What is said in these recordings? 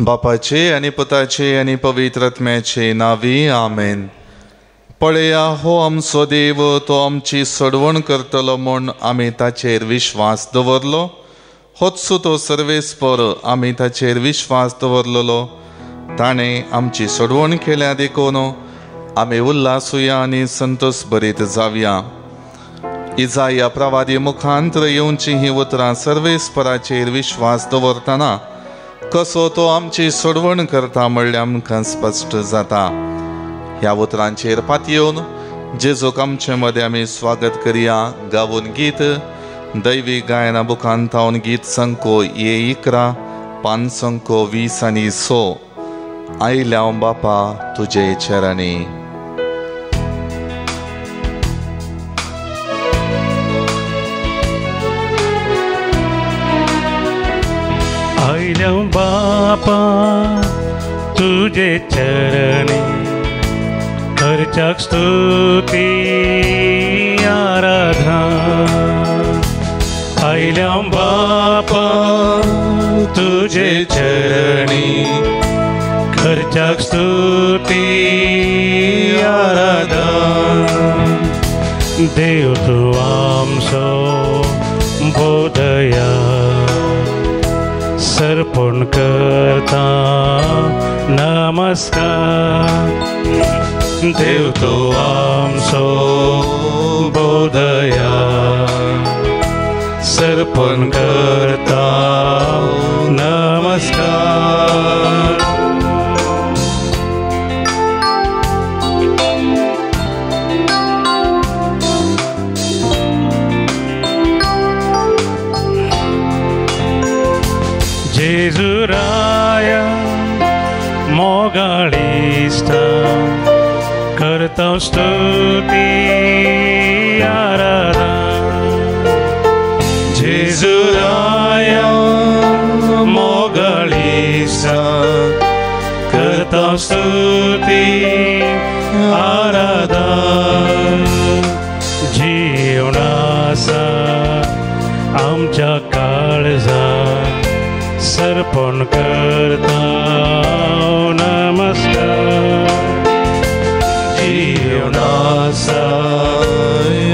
बापाचे आणि पुताचे आणि पवित्र आत्म्याचे नावी आमेन. पळया हो आमचो देव, तो आमची सोडवण करतलो म्हूण आमी ताचेर विश्वास दवरलो. होच तो सर्वेस्पर, आमी ताचेर विश्वास दवरलेलो. ताणें आमची सोडवण केल्या देखून आमी उल्हासुया आनी संतोष भरीत जावया. इजाया प्रवादी मुखांतर येवची ही उतरां सर्वेस्पराचेर विश्वास दवरतना कसो तो आमची सोडवण करता म्हणल्यार आमकां स्पश्ट जाता. ह्या उतरांचेर पातयेवन जेजूक आमचे मदें आमी स्वागत करुया. गावून गीत दैवी गायना बुकांत हांव गीत संको ये 11 पान संको 20 आनी 6. आयल्या बापा तुजे चरणी. आयल्या बापा तुजे चरणी, खर्चाक स्तुती आराधना. आयल्या बापा तुजे चरणी, खर्चाक स्तुती आराधना. देव तूं आमचो बोधया, सर्पण करता नमस्कार. देव तो आमचो बोधया, सर्पण करता नमस्कार. जेजुराया मोगाळिस्ता, करता स्तुती आराधना. जेजुराया मोगाळिस्ता, करता स्तुती आराधना. जीवनासा आमच्या काळजात सर्पण करता नमस्कार. जीवनासा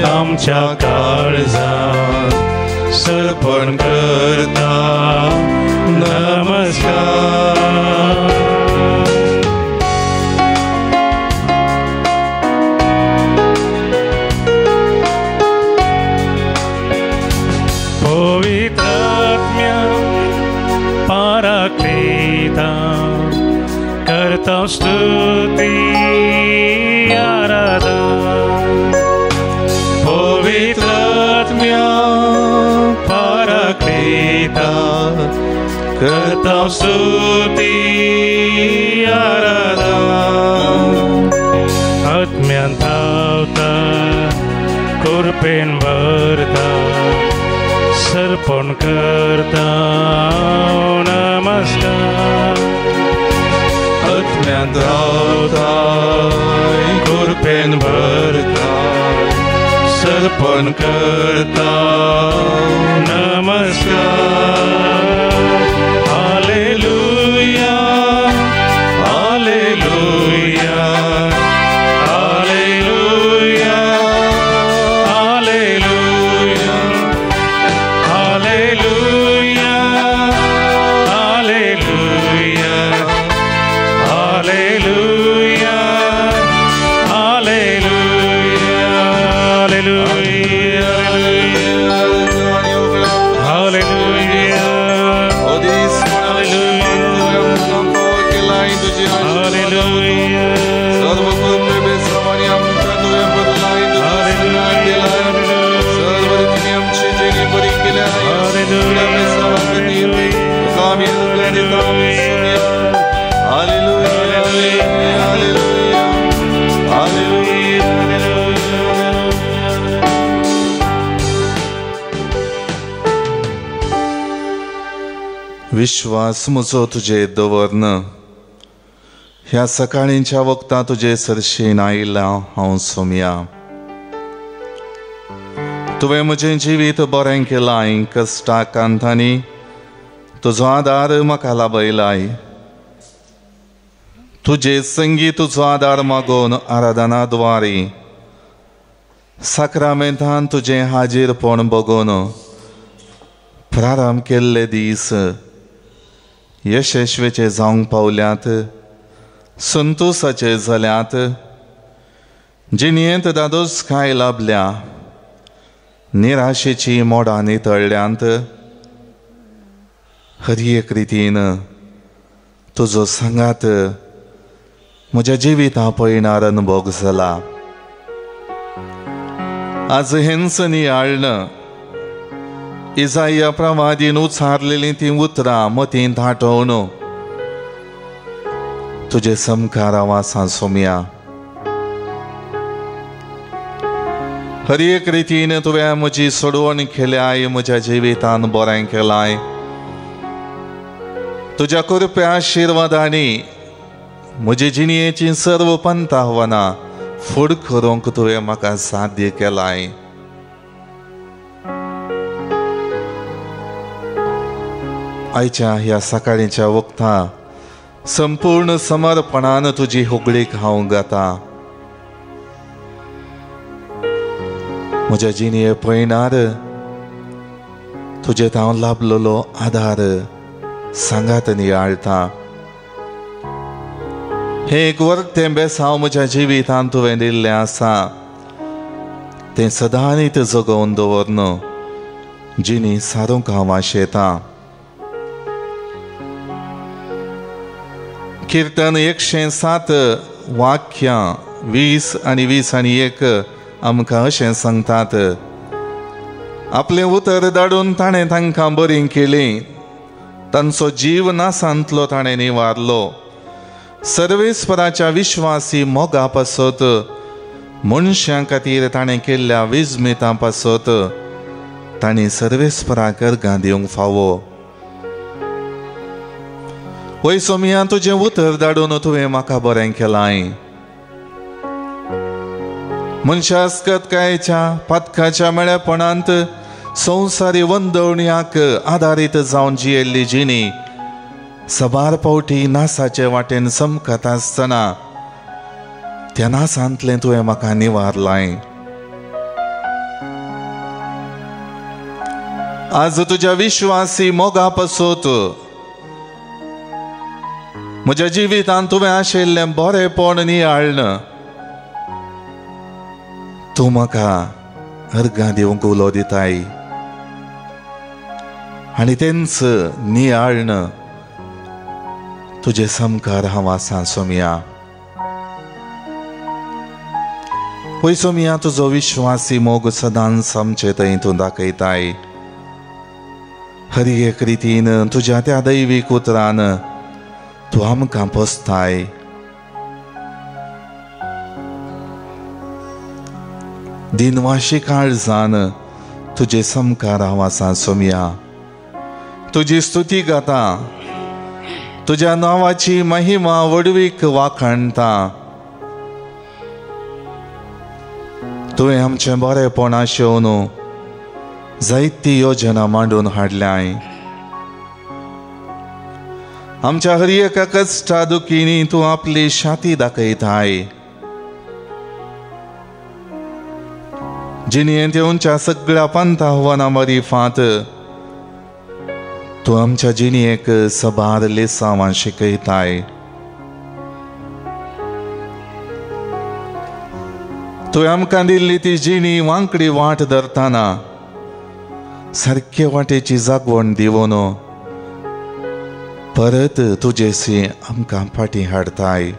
आमच्या काळजात सर्पण करता नमस्कार. करता स्तुती आराधना. पवित्र आत्म्या पराक्लिता, करता स्तुती आराधना. आत्म्यान धांवता, कृपेन भरता, सर्पण करता नमस्कार. आत्म्यान धांवता, कृपेन भरता, सर्पण करता नमस्कार. Hallelujah, hallelujah, hallelujah, hallelujah, hallelujah, hallelujah, hallelujah, hallelujah, hallelujah, विश्वास म्हजो तुजे दवरन. ह्या सकाळींच्या वक्तां तुजे सरशेन आयला हांव सोमया. तुवें म्हजें जिवीत बरें केलां. कश्टां कांतांनी तुजो आदार म्हाका लाभयलाय. तुझे संगी तुझो आदार मागून आराधनाद्वारे साक्रामेंतान तुझे हाजीरपण बघून प्रारंभ केल्ले दीस यशस्वीचे जावंक पावल्यात, संतोषाचे जाल्यात, जिणेंत दादोसकाय लाभल्या, निराशेची मोडां नितळ्यांत, हर एक रितीन तुजो सांगात म्हज्या जिविता पळयणार अनुभव जाला. आज हेंच नियाळन इसाया प्रवादीन उच्चारलेली ती उतरां मतीन दाटोवन तुझे समकार आवासा सोम्या. हर एक रितीन तुवें म्हजी सोडवण केल्याय, म्हज्या जिवितान बरें केलाय. तुझ्या कृप्या आशिर्वादांनी म्हजी जिणेची सर्व पंथावनां फुड करूंक तुवें म्हाका साध्य केलाय. आयच्या ह्या सकाळीच्या वक्तां संपूर्ण समर्पणान तुजी होगळीक हांव गाता. म्हज्या जिणये पळयणार तुजें हांव लाभलेलो आधार सांगात नियाळटा. हे एक वर्तें बेसांव म्हज्या जिवितांत तुवें दिल्लें आसा, तें सदांच जगोवन दवरन जिणी सारूंक हांव आशेतां. कीर्तन 107 वाक्यां 20 आनी 20 आनी 1 आमकां अशें सांगतात. आपलें उतर धाडून ताणें तांकां बरीं केलीं, तांचो जीव नासांतलो ताणें निवारलो. सर्वेस्पराच्या विश्वासी मोगा पासत मनशां खातीर ताणें केल्ल्या विस्मितां पासत तांणी सर्वेस्पराक अर्गां दिवंक फावो. वय सोमिया तुजें उतर धाडून तुवें म्हाका बरें केलाय. मनशा आस्कतकायेच्या पातकाच्या मेळेपणांत संवसारी वंदवण्याक आदारीत जावन जियेल्ली जिणी सबार पावटी नासाचे वाटेन समकत आसतना त्या नासांतलें तुवें म्हाका निवारलाय. आज तुज्या विश्वासी मोगा पासत म्हज्या जिवितांत तुवें आशिल्लें बरेंपण नियाळन तूं म्हाका अर्गां दिवंक उलो दिताय. आनी तेंच नियाळन तुजे समकार हांव आसां सोमिया. पळय सोमिया, तुजो विश्वासी मोग सदांच आमचे थंय तूं दाखयताय. हर एक रितीन तुज्या त्या दैवीक उतरान तूं आमकां पोसताय. दिनवाशी काळजान तुजे समकार हांव आसां सोमिया. तुजी स्तुती गाता, तुज्या नांवाची महिमा वडवीक वाखणटा. तुवें आमचें बरेंपण आशेवन जायती योजना मांडून हाडल्याय. आमच्या हर एका कश्टा दुखींनी तूं आपली शाती दाखयताय. जिणेंत येवच्या सगळ्या पंथावानां मरिफांत तूं आमच्या जिणयेक सबार लेसांवां शिकयताय. तुवें आमकां दिल्ली ती जिणी वांकडी वाट धरतना सारके वाटेची जागवण दिवन परत तुजेसी आमकां फाटीं हाडताय.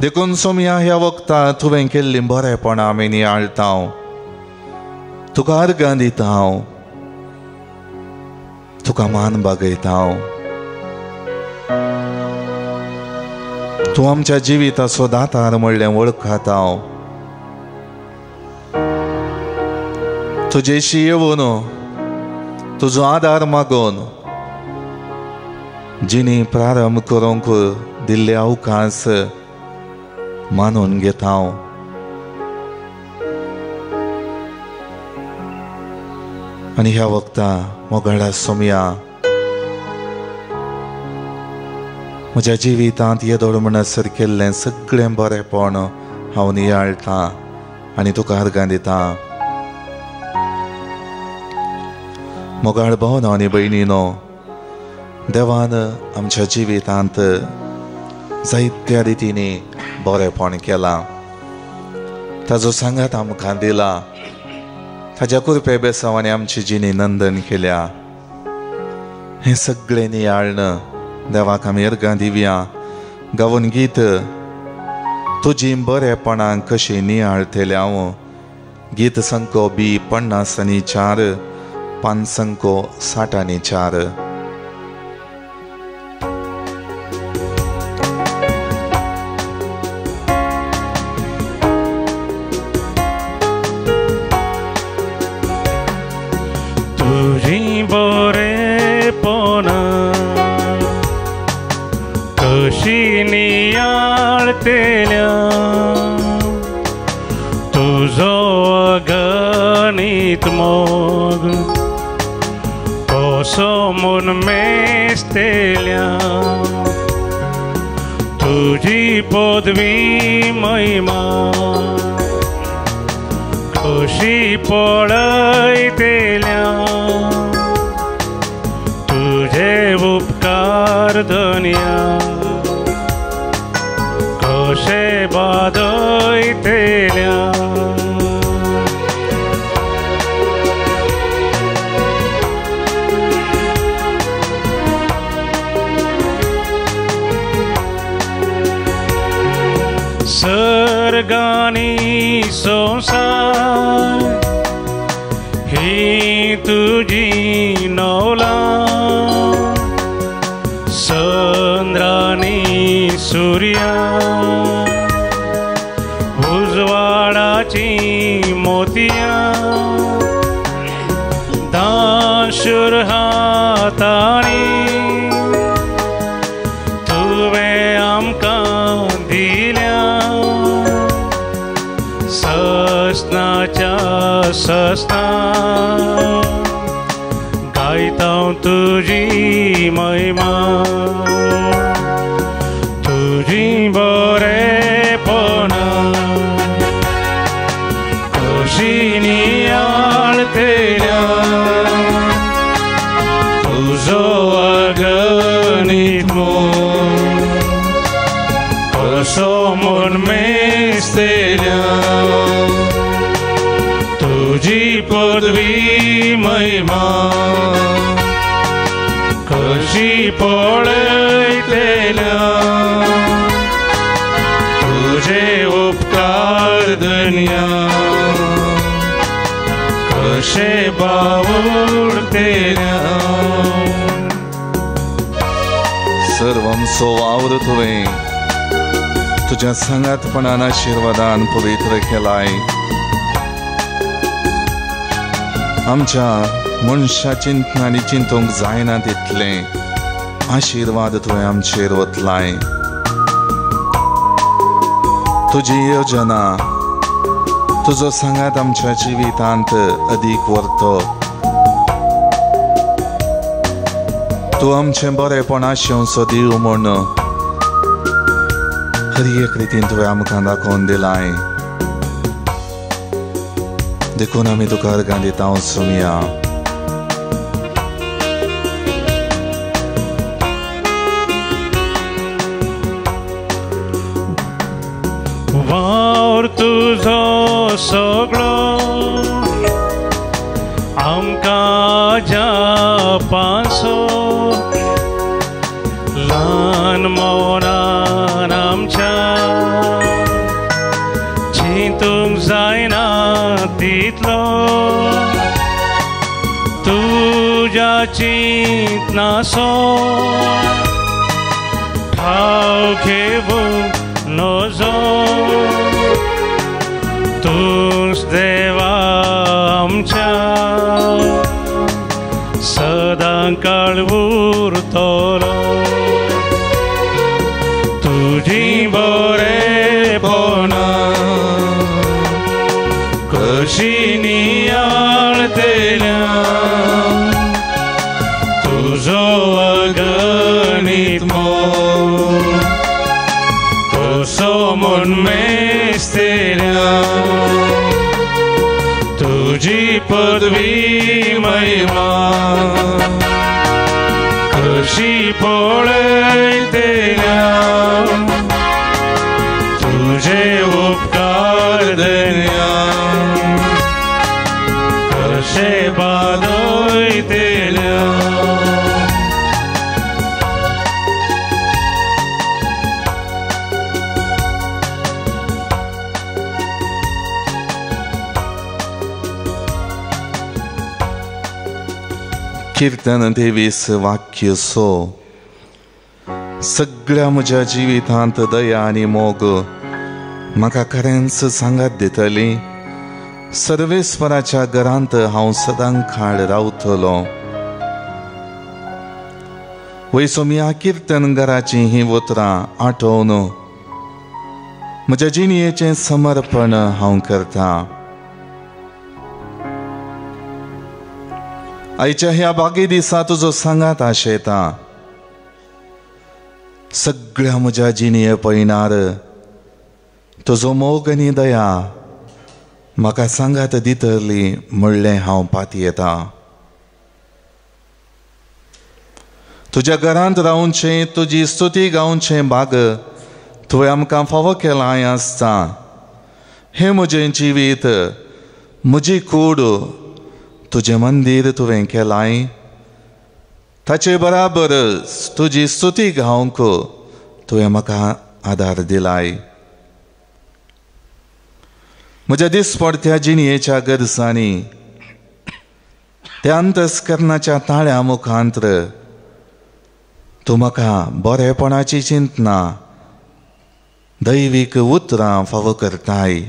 देखून सोमिया ह्या वक्तार तुवें केल्ली बरेंपणां आमी नियाळटा. तुका अर्गां दिता, तुका मान बागयता. तूं आमच्या जिविताचो दातार म्हणलें वळखता. तुजेशी येवन तुजो आदार मागून जिणी प्रारंभ करूंक दिल्ले अवकाश मानून घेता. आनी ह्या वक्ता मोगाडा सोमिया म्हज्या जिवितांत येदोळ म्हणसर केल्लें सगळें बरेंपण हांव नियाळटां आनी तुका अर्गां दितां. मोगाळ भावनो आनी भयणीनो, देवान आमच्या जिवितांत जायत्या रितींनी बरेंपण केलां. ताजो सांगात आमकां दिला. ताज्या कृपे बेसांवांनी आमची जिणी नंदन केल्या. हें सगळें नियाळन देवाक आमी अर्गां दिवया. गावून गीत तुजी बरेपणां कशी नियाळतेल्या हांव. गीत संको बी 50 पान संको 60. तुझी बरेपण कशी नियाळतेल्या, तुझो अगणित मोग कसो मन मेस्तेल्या. तुझी पदवी महिमा कशी पळयतेल्या, तुझे उपकार धन्या कशे बादयतेल्या. सर्गानी संसार ही तुझी नवला, चंद्रानी सूर्या उजवाडाची मोतिया. दाशुर हातानी तुवें आमकां दिल्या, सस्नाच्या सस्ना गायता तुझी महिमा. तुझी बरेपण कशी नियाळतेल्या, तुझो अगणित मोग कसो मन मेस्तेल्या. तुझी पदवी महिमा कशी पळयतेल्या, तुझे उपकार धन्या कशे बावडतेल्या. सर्वंचो वावर तुवें तुज्या सांगातपणान आशिर्वादान पवित्र केलाय. आमच्या मनशा चिंतनांनी चिंतूंक जायना तितलें आशिर्वाद तुवें आमचेर वतलाय. तुजी योजना तुजो सांगात आमच्या जिवितांत अदीक व्हरतो. तूं आमचें बरेपण आशेवचो दिव म्हूण हर एक रितीन तुवें आमकां दाखोवन दिलाय. देखून आमी तुका अर्गां दिता वचूया. वावर तुझो सगळो आमकां जापासो, ल्हान मौनान आमच्या चिंतूंक जायना तितलो. तुज्या चिंतनाचो ठाव घेवूंक नजो, तूंच देवा आमच्या सदां काळ उरतलो. तुझी बरेपण कशी नियाळतेल्या, तुझो अगणित मोग म्हणून मेस्तेल्या तुझी पदवी महिमा कशी पळयतेल्या तुझे उपकार धन्या कशे बादयतेल्या कीर्तन 23 वाक्य सो सगळ्या म्हज्या जिवितांत दया आनी मोग म्हाका खरेंच सांगात दितली सर्वेस्पराच्या घरांत हांव सदां काळ रावतलो वयसो मी ह्या कीर्तन घराची ही उतरां आठोवन म्हज्या जिणयेचें समर्पण हांव करता आयच्या ह्या बागी दिसा तुजो सांगात आशेता सगळ्या म्हज्या जिणये पळयणार तुजो मोग आनी दया म्हाका सांगात दितली म्हणलें हांव पातयेता तुज्या घरांत रावचें तुजी स्तुती गावचें भाग तुवें आमकां फावो केलां आसता हें म्हजें जिवीत म्हजी कूड तुजें मंदीर तुवें केलाय ताचे बराबर तुजी स्तुती गावंक तुवें म्हाका आदार दिलाय म्हज्या दिसपडत्या जिणयेच्या गरजांनी त्या अंतस्करणाच्या ताळ्या मुखांतर तूं म्हाका बरेपणाची चिंतना दैवीक उतरां फावो करताय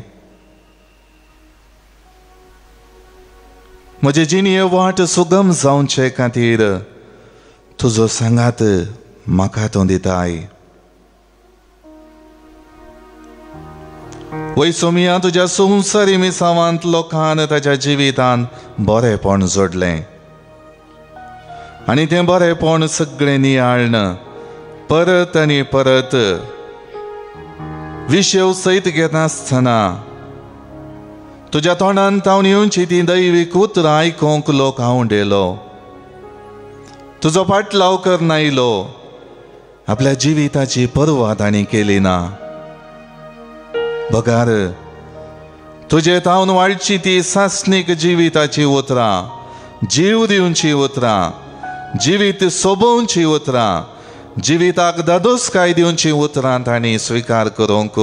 म्हजे जिणये वाट सुगम जावचे खातीर तुजो सांगात म्हाका तो दिताय वयसो मिया तुज्या संवसारी मिसावांत लोकांन ताच्या जिवितान बरेपण जोडलें आनी तें बरेपण सगळें नियाळन परत आनी परत विशेव सयत घेनासतना तुज्या तोंडान तावन येवची ती दैवीक उतरां आयकोंक लोक हांवडेलो तुजो फाटलाव करनायलो आपल्या जिविताची पर्वा तांणी केली ना बगार तुजे तावन वाडची ती सासणीक जिविताची उतरां जीव दिवची उतरां जिवीत सोबोवची उतरां जिविताक दादोसकाय दिवची उतरां तांणी स्विकार करूंक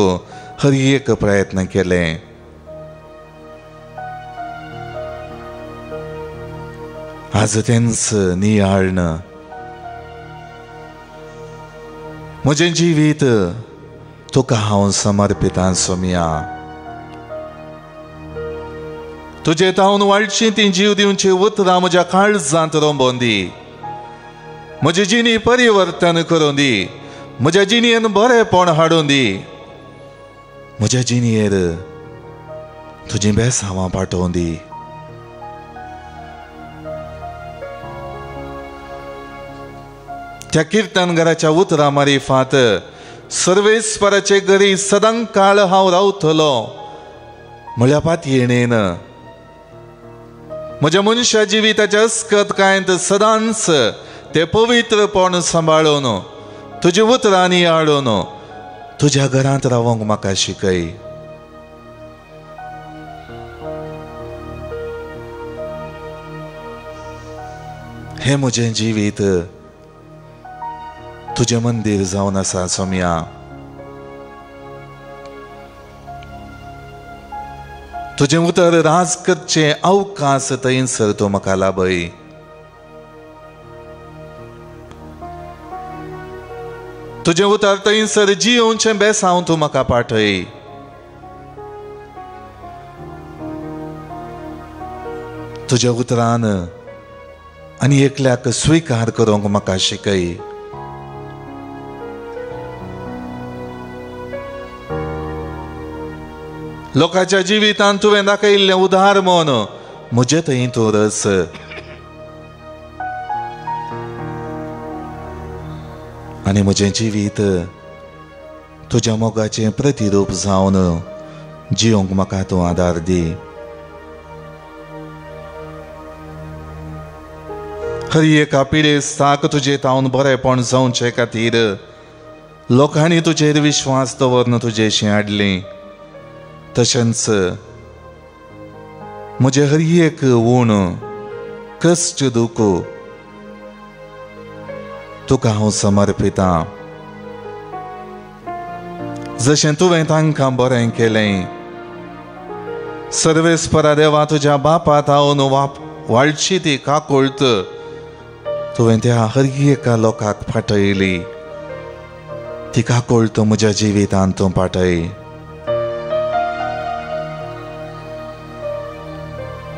हर एक प्रयत्न केले आज तेंच नियाळन म्हजें जिवीत तुका हांव समर्पितां सोमिया तुजे तावन वाडची ती जीव दिवची उतरां म्हज्या काळजांत रोंबोवन दी म्हजी जिणी परिवर्तन करून दी म्हज्या जिणयेन बरेपण हाडून दी म्हज्या जिणयेर तुजी बेसांवां पाठोवन दी त्या कीर्तन घराच्या उतरां मारिफात सर्वेस्पराचे घरी सदां काळ हांव रावतलो म्हळ्या पातयेणेन म्हज्या मनशा जिविताच्या अस्कतकायेंत सदांच ते पवित्रपण सांबाळून तुजी उतरां नियाळून तुज्या घरांत रावंक म्हाका शिकय हे म्हजें जिवीत तुझे मंदिर जावन आसा सोम्या तुझे उतर राज करचे अवकाश थंयसर तूं म्हाका लाभय तुझे उतर थंयसर जियोवचें बेसांव तूं म्हाका पाठय तुज्या उतरान आनी एकल्याक स्विकार करूंक म्हाका शिकय लोकांच्या जिवितांत तुवें दाखयिल्लें उदार मन म्हजे थंय तूं रस आनी म्हजें जिवीत तुज्या मोगाचें प्रतिरूप जावन जिवंक म्हाका तूं आदार दी. खरी एका पिडेस्ताक तुजे तावन बरेपण जावचे खातीर लोकांनी तुजेर विश्वास दवरून तुजेशी हाडली. तशेंच म्हजे हर एक उण कश्ट दूख तुका हांव समर्पितां. जशें तुवें तांकां बरें केलें, सर्वेस्परा देवा तुज्या बापा तावन वाडची ती काकूळट तुवें त्या हर एका लोकांक फाटयली. ती काकूळट म्हज्या जिवितांत तूं पाठय.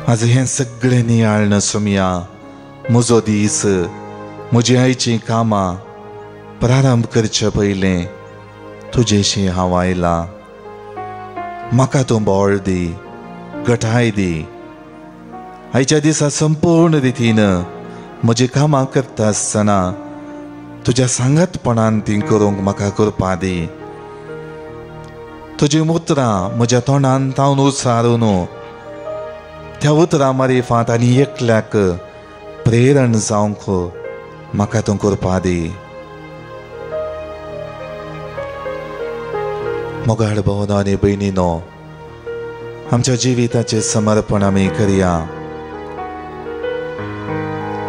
आज हें सगळें नियाळण सुमया म्हजो दीस, म्हजी आयचीं कामां प्रारंभ करचे पयलें तुजेशी हांव आयलां. म्हाका तूं बळ दी, घटाय दी. आयच्या दिसा संपूर्ण रितीन म्हजी कामां करता आसतना तुज्या सांगतपणान ती करूंक म्हाका कृपा दी. तुजी उतरां म्हज्या तोंडान तावन उसारून त्या उतरां मारिफांत आनी एकल्याक प्रेरण जावंक म्हाका तूं कृपा दी. मोगाळ भावनो आनी भयणीनो, आमच्या जिविताचें समर्पण आमी करया.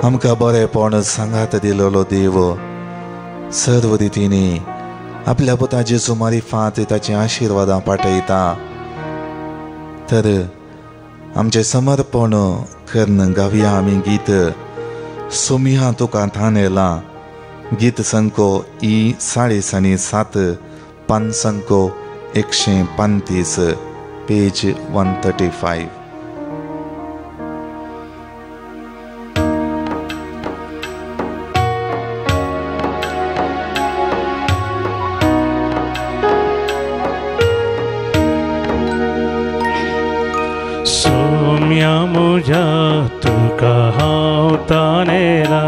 आमकां बरेपण सांगात दिलेलो देव सर्व रितींनी आपल्या पुता जेजू मारिफांत ताची आशिर्वादां पाठयता. तर आमचें समर्पण करून गावया आमी गीत सुमया तुका थानेला. गीत संको E7 पान संको 135 पेज 135. सोम्या मुझा तुका हांव तानेला.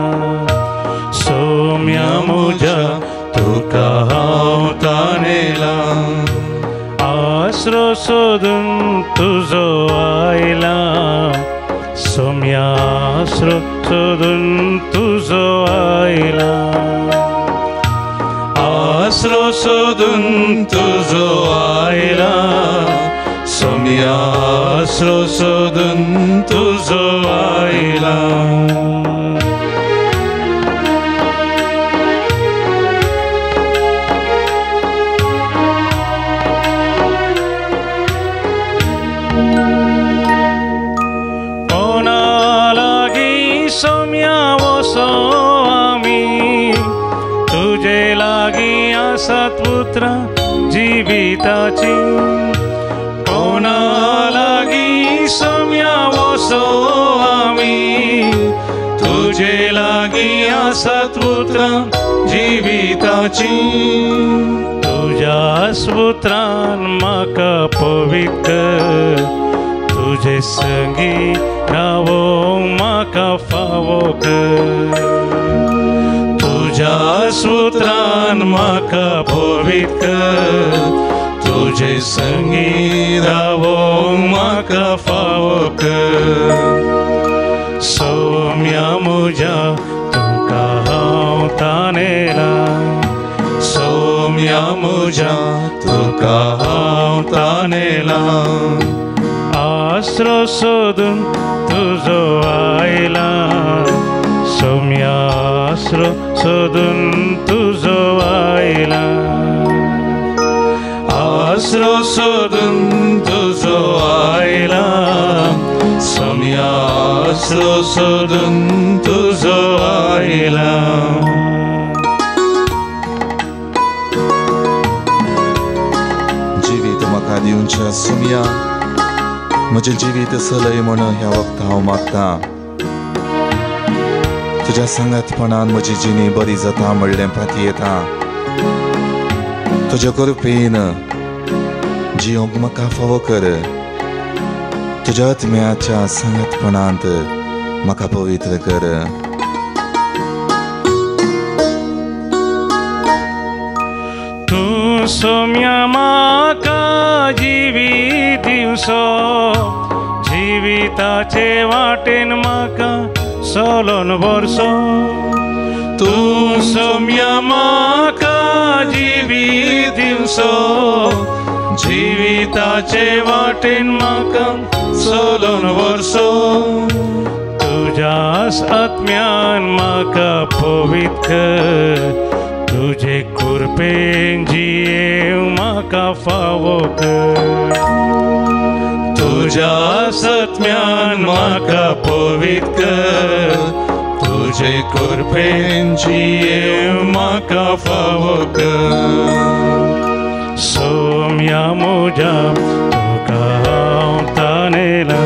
सोम्या मुझा तुका हांव तानेला. आसरो सोदून तुजो आयला. सोम्या आसरो सोदून तुजो आयला. आसरो सोदून तुजो आयला. सोम्या आसरो सोदून तुजो आयला. कोणा लागीं सोम्या वसो आमी, तुजे लागीं आसात पुत्रां जिविताची. कोणा लागीं सोम्या वसो आमी, तुजे लागीं आसात पुत्रां जिविताची. तुज्याच पुत्रान म्हाका पवित्र, तुजे संगी रावोंक म्हाका फावो कर. तुज्याच पुत्रान म्हाका पवित्र, तुजे संगी रावोंक म्हाका फावो कर. सोम्या मुझा तुका हांव तानेला. सोम्या मुझा तुका हांव तानेला. आसरो सोदून तुजो आयला. सोम्या आसरो सोदून तुजो आयला. आसरो सोदून तुजो आयला. सोम्या आसरो सोदून तुजो आयला. जिवीत म्हाका दिवचें सुमया. म्हजें जिवीत चलय म्हण ह्या वक्ता हांव मागतां. तुज्या सांगातपणान म्हजी जिणी बरी जाता म्हणलें पाती येता. तुज्या कृपेन जिवंक म्हाका फावो कर. तुज्या आत्म्याच्या सांगातपणांत म्हाका पवित्र कर. तूं सोम्या म्हाका जिवीत दिवसो जिविताचे वाटेन म्हाका सोलोन वर्सो तूं सोम्या म्हाका जिवीत दिवसो जिविताचे वाटेन म्हाका सोलोन वर्सो तुज्याच आत्म्यान म्हाका पवित्र कर तुझे कृपेन जियेव म्हाका फावो कर तुज्याच आत्म्यान म्हाका पवित्र कर तुझे कृपेन जियेव म्हाका फावो कर सोम्या म्हज्या तुका हांव ताणेला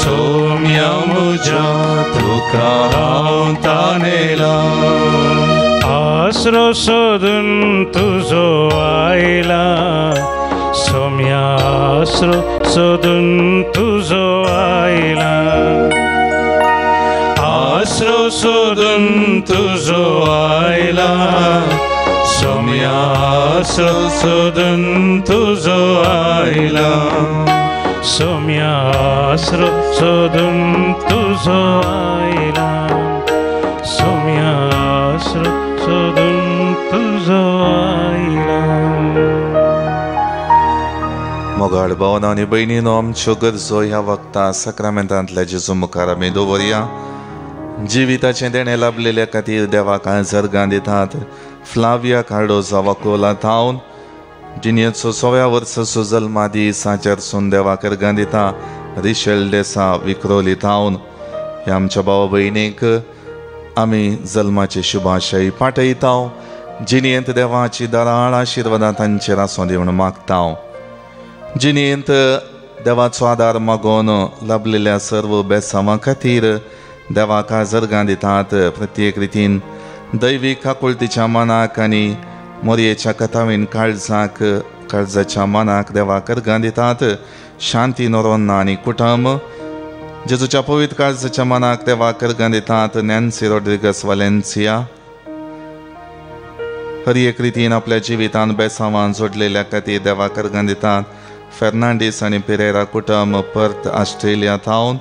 सोम्या म्हज्या तुका हांव ताणेला आसरो सोदून तुजो आयला सोम्या आसरो सोदून तुजो आयला आसरो सोदून तुजो आयला सोम्या आसरो सोदून तुजो आयला सोम्या आसरो सोदून तुजो आयला सोम्या आसरो सोदून तुजो आयला मोगाळ भावना आनी भयणीनो आमच्यो गरजो ह्या वखदां सक्रामेंतांतल्या जेजू मुखार आमी दवरया जिविताचें देणें लाभलेल्या खातीर देवाक आजर्गां दितात फ्लाविया कार्डोजा वाकोला थावन जिणेचो 6व्या वर्साचो जल्मा दीस आचरसून देवाक अर्गां दिता रिशेल डेसा विक्रोली थावन ह्या आमच्या भावा भयणीक आमी जल्माची शुभाशय पाठयता जिणेंत देवाची दाराळ आशिर्वादां तांचेर आसूं दी म्हूण मागता जिणेंत देवाचो आदार मागोवन लाभलेल्या सर्व बेसांवां खातीर देवाक आजर्गां दितात प्रत्येक रितीन दैवीक आकुलतेच्या मनाक आनी मोरयेच्या कथावीन काळजाच्या मनाक देवाक अर्गां दितात शांती नोरोन्ना आनी कुटुंब जेजूच्या पवित्र काळजाच्या मनाक देवाक अर्गां दितात नॅन्सी रॉड्रिगस वालेन्सिया हर एक रितीन आपल्या जिवितान बेसांवां जोडलेल्या खातीर देवाक अर्गां दितात फेर्नांडीस आनी पेरेरा कुटुंब पर्थ ऑस्ट्रेलिया थावन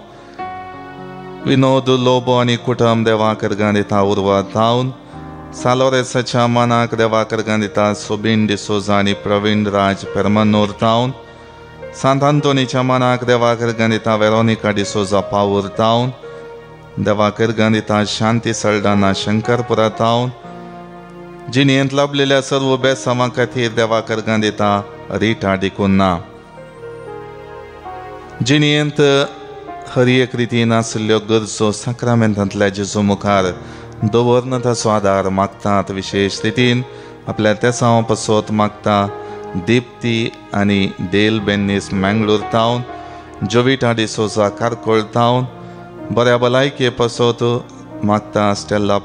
विनोद लोबो आनी कुटुंब देवाक अर्गां दिता उर्वा थावन सालोरेसाच्या मनाक देवाक अर्गां दिता सोबीन डिसोजा आनी प्रवीण राज पेरमनूर थावन सांत आंतोनीच्या मनाक देवाक अर्गां दिता वेरोनिका डिसोजा पावूर थावन देवाक अर्गां दिता शांती सल्डाना शंकरपुरा थावन जिणेंत लाभलेल्या सर्व बेसांवां खातीर देवाक अर्गां दिता रिटा डिकुन्ना जिणेंत हर एक रितीन आशिल्ल्यो गरजो सक्रामेंतांतल्या जेजू मुखार दवरन ताचो आदार मागतात विशेष रितीन आपल्या तेसांव पसोत मागता दिप्ती आनी डेल बेन्नीस मँगलोर थावन जोविटा डिसोजा कारकोळ थावन बऱ्या भलायके पसोत मागता स्टेला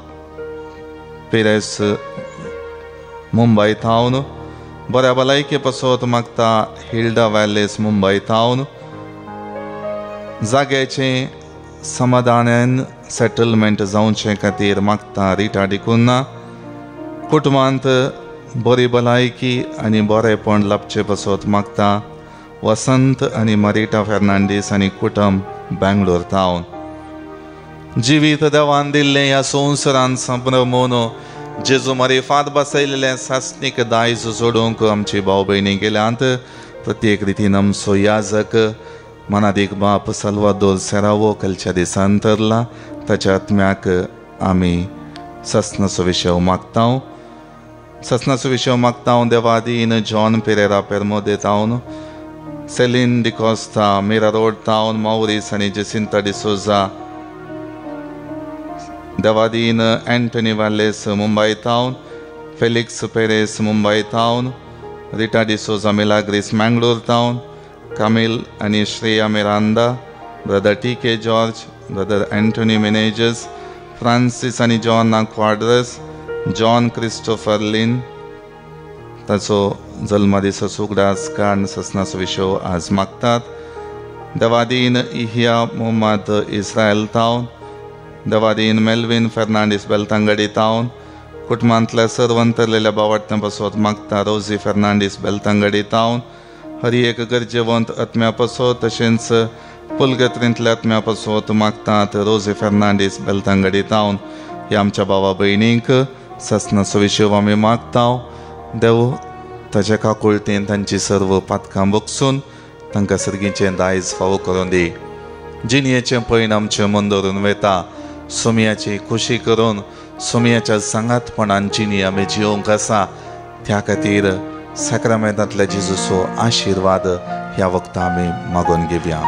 पेरेस मुंबय थावन बऱ्या भलायके पसोत मागता हिल्डा वॅलेस मुंबय थावन जाग्याचें समाधानान सेटलमेंट जावचे खातीर मागता रिटा डिकुन्ना कुटुंबांत बरी भलायकी आनी बरेपण लाभचे पसोत मागता वसंत आनी मारिटा फेर्नांडीस आनी कुटुंब बेंगलोर थावन जिवीत देवान दिल्लें ह्या संवसारांत संभ्रमून जेजू मारिफांत बसयलेलें सासणीक दायज जोडूंक आमची भाव भयणी गेल्यांत प्रत्येक रितीन आमचो याजक मनादीक बाप साल्वादोर सेरावो कालच्या दिसान तरला ताच्या आत्म्याक आमी सस्नाचो विशय मागता सस्नाचो विशय मागता देवादीन जॉन पेरेरा पेरमोदे थावन सेलीन डिकोस्ता मिरा रोड थावन मौरीस आनी जेसिंता डिसोजा देवादीन एंटनी वालेस मुंबय थावन फेलिक्स पेरेस मुंबय थावन रिटा डिसोजा मिलाग्रीस मँगलोर थावन कामिल आनी Shreya Miranda brother T K. George brother Antony managers Francis आनी John Quadros John Christopher Lynn ताचो जल्मदीस सुगडास काण सस्नाचो विशय आज मागतात देवादीन इहिया मुहम्मद इस्रायल थावन देवादीन मेल्विन फेर्नांडीस बेलतांगडी थावन कुटुंबांतल्या सर्वंतरलेल्या बावटने पासत मागता रोजी फेर्नांडीस बेलतांगडी तावन हरी एक गरजेवंत आत्म्या पासत तशेंच पुलगत्रींतल्या आत्म्या पासत मागतात रोजी फेर्नांडीस बेलतांगडी तावन ह्या आमच्या भावा भयणींक ससनाचो विशव आमी मागता देव ताच्या काकुळटेन तांची सर्व पातकां बगसून तांकां सर्गीचें दायज फावो करून दी जिणयेचें पैन आमचें मन धरून वेता सोमयाची खुशी करून सोमयाच्या सांगातपणान जिणी आमी जिवंक आसा त्या खातीर साक्रामेंतांतल्या जेजूचो आशिर्वाद ह्या वक्ता आमी मागून घेवया.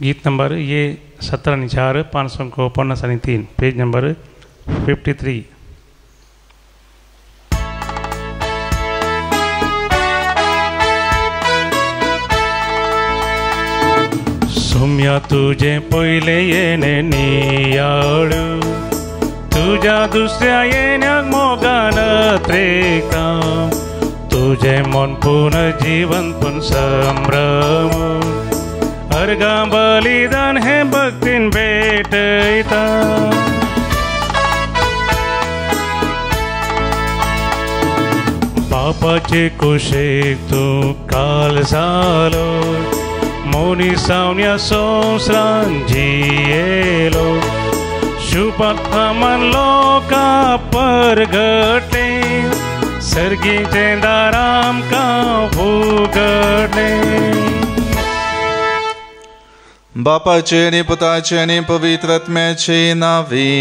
गीत नंबर ये 17 553 पेज नंबर 53. सोम्या तुझे पहिले येणे नियाळू तुझ्या दुसऱ्या येण्याक मोगान त्रेका तुझे मन पुन जीवन पुन संभ्रम अर्गा बलिदान हे भक्तीन भेटयता बापाचे कुशेक तू काल जालो मोनी सावन्या संवसारान जियेलो शुभक्ता मानलो का परगटे सर्गीचे दार आमकां उगडले. बापाचे आणि पुताचे आणि पवित्र आत्म्याचे नावे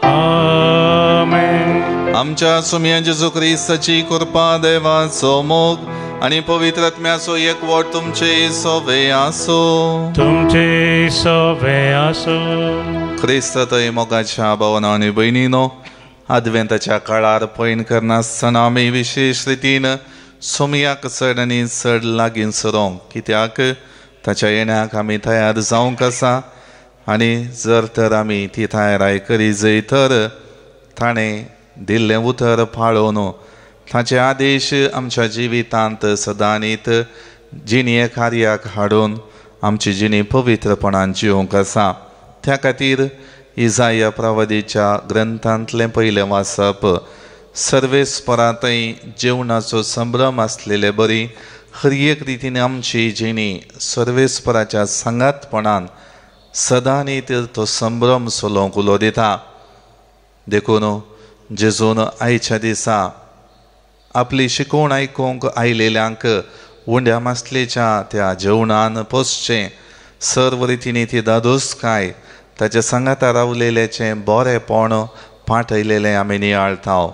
आमेन. आमच्या सोम्या जेजू ख्रिस्ताची कृपा देवाचो मोग आणि पवित्र आत्म्याचो एकवट तुमचे सोबे आसो. तुमचे सोबे आसो. ख्रिस्त थंय मोगाच्या भावना आनी भयणीनो आदवेंताच्या काळार पैन करनासतना आमी विशेष रितीन सोमयाक चड आनी चड लागीं सरोंक कित्याक ताच्या येण्याक आमी तयार जावंक आसा आनी जर तर आमी ती तयाराय करी जंय तर ताणें दिल्लें उतर पाळोवन ताचे आदेश आमच्या जिवितांत सदांनीत जिणे कार्याक हाडून आमची जिणी पवित्रपणान जिवंक आसा. त्या खातीर इजाया प्रवादीच्या ग्रंथांतलें पयलें वाचप सर्वेस्परांतय जेवणाचो संभ्रम आसलेले बरी खरी एक रितीन आमची जिणी सर्वेस्पराच्या सांगातपणान सदांनीत तो संभ्रम सोलोवंक उलो दिता. देखून जेजून आयच्या दिसा आपली शिकवण आयकूंक आयलेल्यांक उंड्या मासलेच्या त्या जेवणान पोसचें सर्व रितीनी ती दादोसकाय ताच्या सांगाता रावलेलेचें बरेंपण पाठयलेलें आमी नियाळटाव.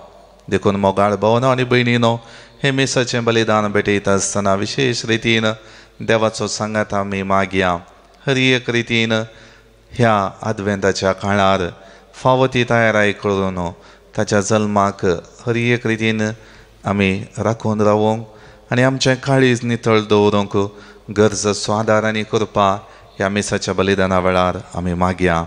देखून मोगाळ भावनो आनी भयणीनो हे मिसाचें बलिदान भेटयता आसतना विशेष रितीन देवाचो सांगात आमी मागया. हरी एक रितीन ह्या आदवेंताच्या काळार फावो ती तयाराय करून ताच्या जल्माक हरी एक रितीन आमी राखून रावूंक आनी आमचें काळीज नितळ दवरूंक गरजेचो आदार आनी कृपा ह्या मिसाच्या बलिदाना वेळार आमी मागया.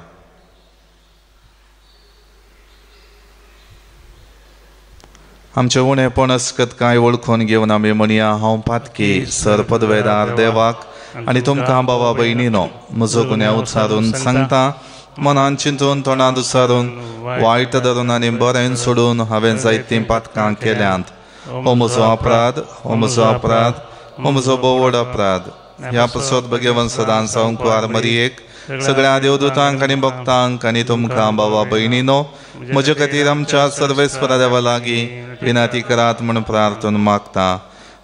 आमचे उणेपण अस्कतकाय वळखून घेवन आमी म्हणया हांव पातकी सर पदवेदार देवाक आनी तुमकां भावा भयणीनो म्हजो गुन्यांव उच्चारून सांगता. मनान चिंतून तोंडांत उसारून वायट धरून आनी बरें सोडून हांवें जायतीं पातकां केल्यांत. हो म्हजो अपराध, हो म्हजो अपराध, हो म्हजो बोवड अपराध. ह्या पासत भगेवन सदां जावंक कुवार मरियेक सगळ्या देवदूतांक आनी भक्तांक आनी तुमकां भावा भयणीनो म्हजे खातीर आमच्या सर्वेस्परा देवा लागीं विनाती करात म्हूण प्रार्थना मागता.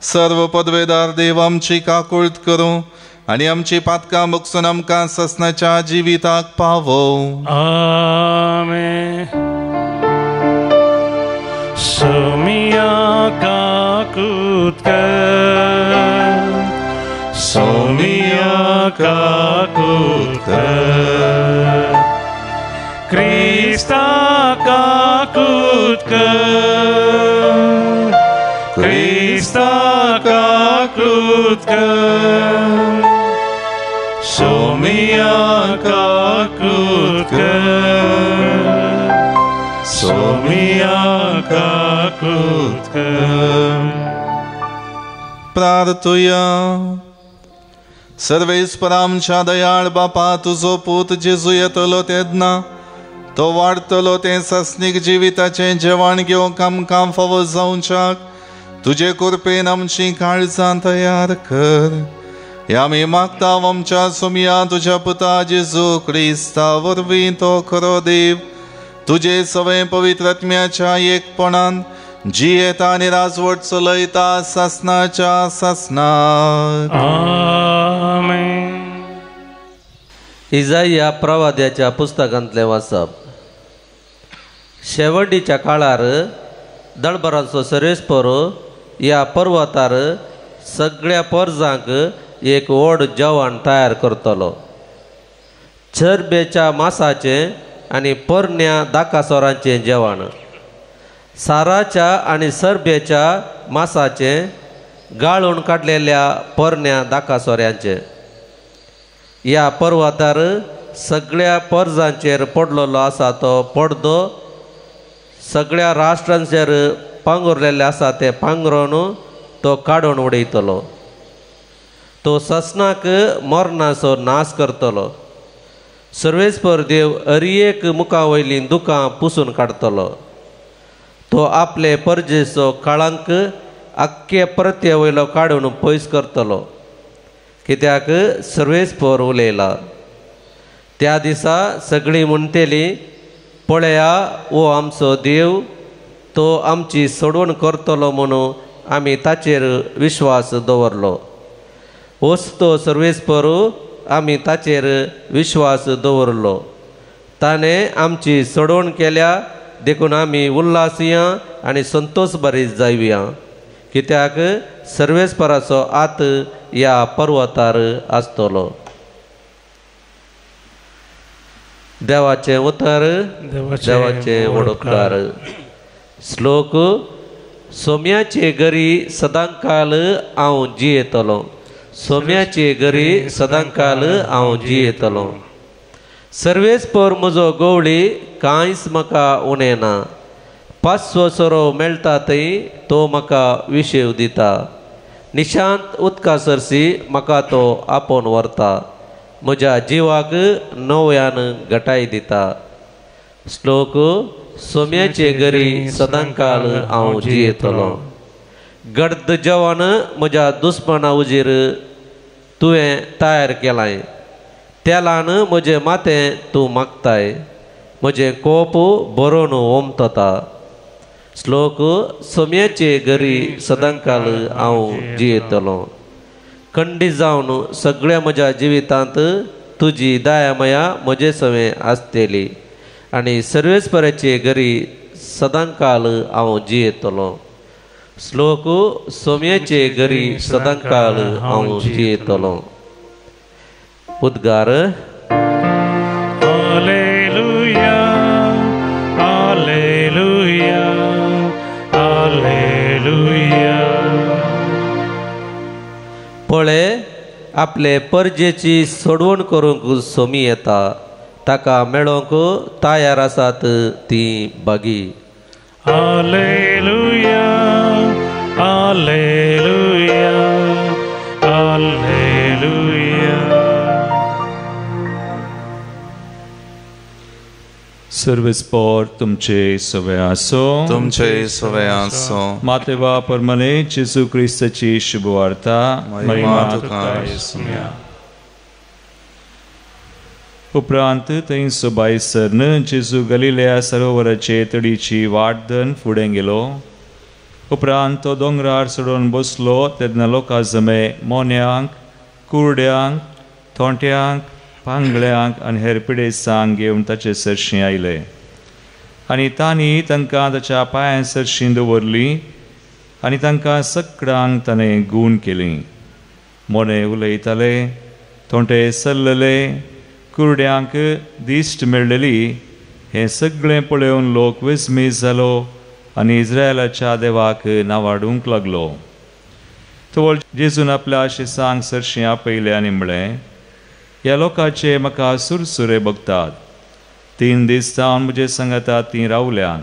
सर्व पदवेदार देव आमची काकुळट करूं आनी आमची पातकां मुगसून आमकां ससनाच्या जिविताक पावो. आमेन. सोमिया काकुतकर, सोमिया काकुतकर, Krista kakutkar, Krista kakutkar, Somiya kakutkar, Somiya kakutkar. प्रार्थुया. सर्वेस्परा आमच्या दयाळ बापा, तुजो पूत जेजू येतलो तेन्ना तो वाडतलो ते सस्नीक जिविताचे जेवण घेवंक आमकां फावो जावच्याक तुजे कृपेन आमची काळजां तयार कर. हे आमी मागता आमच्या सोमिया तुज्या पुता जेजू क्रिस्ता वरवीं तो खरो देव तुजे सवय पवित्र आत्म्याच्या एकपणान जियेता आनी राजवट चलयता ससनाच्या ससनार. आमेन. इजाया प्रवाद्याच्या पुस्तकांतले वाचप. शेवटीच्या काळार दळबराचो सर्वेस्पर ह्या पर्वतार सगळ्या परजांक एक व्हड जेवण तयार करतलो. चरबेच्या मांसाचें आनी परण्या दाकासोरांचें जेवण, साराच्या आनी सरबेच्या मांसाचें, गाळून काडलेल्या परण्या दाकासोऱ्यांचें. ह्या पर्वतार सगळ्या परजांचेर पडलेलो आसा तो पडदो सगळ्या राष्ट्रांचेर पांगुरलेले आसा ते पांगरोवन तो काडून उडयतलो. तो ससनाक मरणाचो नाश करतलो. सर्वेस्पर देव अरियेक मुखां वयलीं दुखां पुसून काडतलो. तो आपले परजेचो कळंक आख्खे परते वयलो काडून पयस करतलो, कित्याक सर्वेस्पर उलयला. त्या दिसा सगळीं म्हणटलीं, पळया वो आमचो देव, तो आमची सोडवण करतलो म्हणून आमी ताचेर विश्वास दवरलो. वस्तो सर्वेस्पर आमी ताचेर विश्वास दवरलो. ताणें आमची सोडवण केल्या देखून आमी उल्हासिया आनी संतोश भरीत जावया, कित्याक सर्वेस्पराचो हात ह्या पर्वतार आसतलो. देवाचें उतर, देवाचे वडोपकार. श्लोक. सोम्याचे गरी सदांकाल हांव जियेतलो, सोम्याचे गरी सदांकाल हांव जियेतलो. सर्वेस्पर म्हजो गवळी कांयच म्हाका उणें ना. पांचवो सोरो मेळटा थंय तो म्हाका विशेव दिता. निशांत उदका सरसी म्हाका तो आपोवन व्हरता. म्हज्या जिवाक नव्यान घटाय दिता. श्लोक. सोम्याचे गरी सदांकाल हांव जियेतलो. गर्द जेवण म्हज्या दुस्मना उजेर तुवें तयार केलाय. तेलान म्हजें माथें तूं मागताय. म्हजें कोप बरोवन ओमतता. श्लोक. सोम्याचे गरी सदांकाल हांव जियेतलो. खंडी जावन सगळ्या म्हज्या जिवितांत तुजी दयामया म्हजे सवें आसतली आनी सर्वेस्पराचे गरी सदांकाल हांव जियेतलो. श्लोक. सोम्याचे गरी सदांकाल हांव जियेतलो. उद्गार. Hallelujah, hallelujah, hallelujah. पळय, आपले परजेची सोडवण करूंक सोमी येता. ताका मेळोंक तयार आसात ती बागी. Hallelujah, hallelujah, hallelujah. सर्वेस्पर तुमचे सवे आसो, तुमचे सवे आसो. मातेवा परमने जेजू क्रिस्ताची शुभवार्ता. महिमा तुका येसुया. उपरांत थंय सोबायसरन जेजू गलिलया सरोवराचे तडीची वाटदन फुडें गेलो. उपरांत तो दोंगरार चडून बसलो तेन्ना लोकां जमे मोन्यांक कुरड्यांक थोंट्यांक पांगळ्यांक आनी हेर पिडेसांक घेवन ताचे सरशीं आयले आनी तांणी तांकां ताच्या पांयां सरशीं दवरलीं आनी तांकां सगळ्यांक ताणें गूण केलीं. मोने उलयताले, थोंटे सल्लले, कुरड्यांक दिश्ट मेळ्ळेली. हें सगळें पळोवन लोक विस्मीत जालो आनी इस्रायलाच्या देवाक नावाडूंक लागलो. तो जेजून आपल्या शिसांक सरशीं आपयलें आनी म्हळें, ह्या लोकांचे म्हाका सुरसुरे भोगतात. 3 दीस जावन म्हजे सांगाता तीं रावल्यान.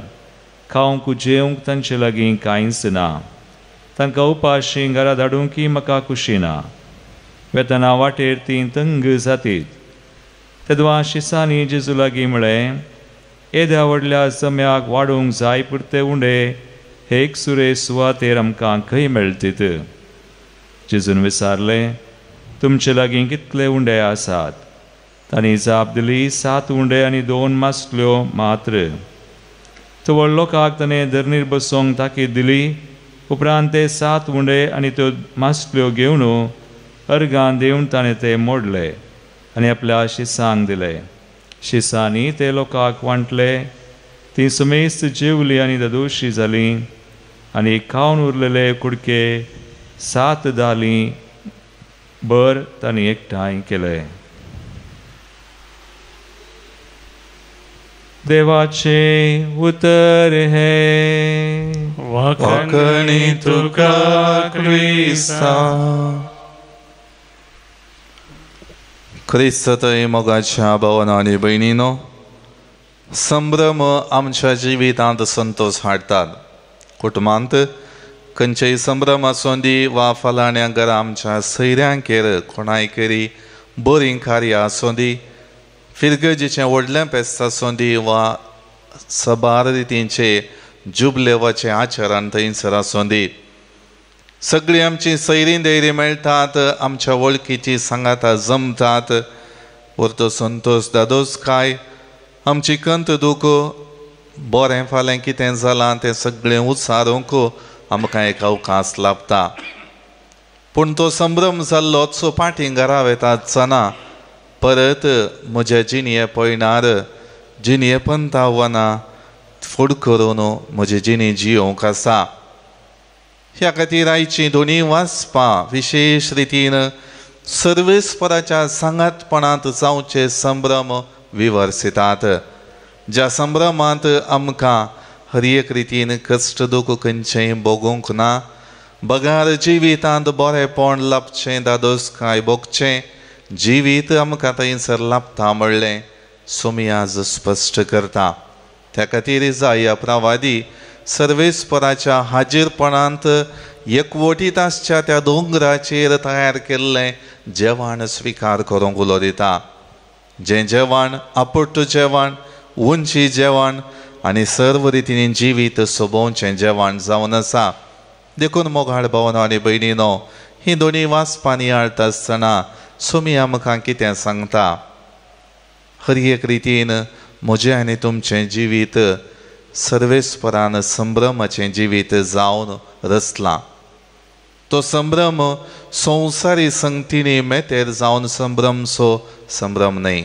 खावंक जेवंक तांचे लागीं कांयच ना. तांकां उपाशी घरा धाडूंकय म्हाका खुशी ना. वेतना वाटेर तीं तंग जातीत. तेदवा शिसांनी जेजू लागीं म्हळें, येद्या व्हडल्या जम्याक वाडूंक जाय पुरते उंडे एक सुरे सुवातेर आमकां खंय मेळटीत. जेजून विचारलें, तुमचे लागीं कितले उंडे आसात? तांणी जाप दिली, 7 उंडे आनी 2 मासल्यो मात्र. तो लोकांक ताणें धरणीर बसोवंक ताकीद दिली. उपरांत ते 7 उंडे आनी त्यो मासल्यो घेवन अर्गां दिवन ताणें ते मोडले आनी आपल्या शिसांक दिले. शिसांनी ते लोकांक वांटले. तीं समेस्त जेवलीं आनी ददोशी जालीं आनी खावन उरलेले कुडके 7 दालीं भर तांणी एकठांय केले. देवाचे उतर हे वाकणी तुका क्रिस्ता. क्रिस्तय मोगाच्या भावांनो आनी भयणींनो, संभ्रम आमच्या जिवितांत संतोष हाडटात. कुटुंबांत खंयचेय संभ्रम आसूं दी वा फलाण्या घरा आमच्या सयऱ्यांकेर कोणायकरी बरीं कार्यां आसूं दी, फिरगजेचें व्हडलें फेस्त आसूं दी वा सबार रितींचे जुबलेवाचें आचरण थंयसर आसूं दी, सगळीं आमची सैरीं धैर्य मेळटात, आमच्या वळखीची सांगातां जमतात. परतो संतोष दादोसकाय आमची कंत दूख बरें फाल्यां कितें जालां तें सगळें उचारूंक आमकां एक अवकाश लाभता. पूण तो संभ्रम जाल्लोच फाटीं घरा वेताचना परत म्हज्या जिणये पळयणार, जिणये पंतावना फुड करून म्हजी जिणी जियोंक आसा. ह्या खातीर आयचीं दोनी वाचपां विशेश रितीन सर्वेस्पराच्या सांगातपणांत जावचे संभ्रम विवर्सितात. ज्या संभ्रमांत आमकां हर एक रितीन कश्ट दूख खंयचेंय भोगूंक ना. बगार जिवितांत बरेंपण लाभचें, दादोसकाय भोगचें जिवीत आमकां थंयसर लाभता म्हणलें सोमी आज स्पश्ट करता. त्या खातीर इसाया प्रवादी सर्वेस्पराच्या हाजीरपणांत एकवटीत आसच्या त्या दोंगराचेर तयार केल्लें जेवण स्विकार करूंक उलो दिता. जें जेवण आपुट्ट जेवण, उंची जेवण आनी सर्व रितीन जिवीत सोबोवचें जेवण जावन आसा. देखून मोगाळ भावांनो आनी भयणींनो, हीं दोनी वाचपां नियाळटा आसतना सोमी आमकां कितें सांगता? हर एक रितीन म्हजें आनी तुमचें जिवीत सर्वेस्परान संभ्रमाचें जिवीत जावन रचलां. तो संभ्रम संवसारी संगतींनी मेतेर जावन संभ्रमसो संभ्रम न्हय.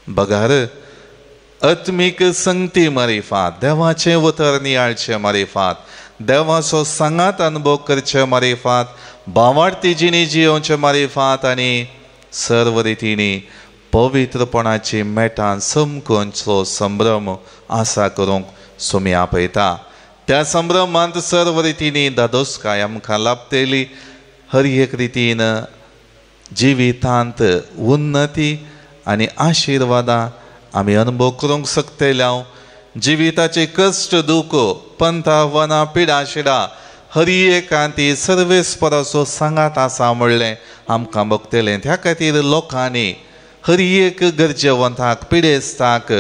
बगार आत्मीक संगती मारिफात, देवाचें उतर नियाळचें मारिफात, देवाचो सांगात अनुभव करचे मारिफात, भावार्थी जिणी जियोवचे मारिफात आनी सर्व रितींनी पवित्रपणाची मेटां समकोवचो संभ्रम आसा करूंक सोमी आपयता. त्या संभ्रमांत सर्व रितींनी दादोसकाय आमकां लाभतेली. हर एक रितीन जिवितांत उन्नती आनी आशिर्वादां आमी अनुभव करूंक शकतल्यो. जिविताचे कश्ट दूख, पंथावनां, पिडा शिडा हर एकांती सर्वेस्पराचो सांगात आसा म्हणलें आमकां भोगतलें. त्या खातीर लोकांनी हर एक गरजेवंताक, पिडेस्ताक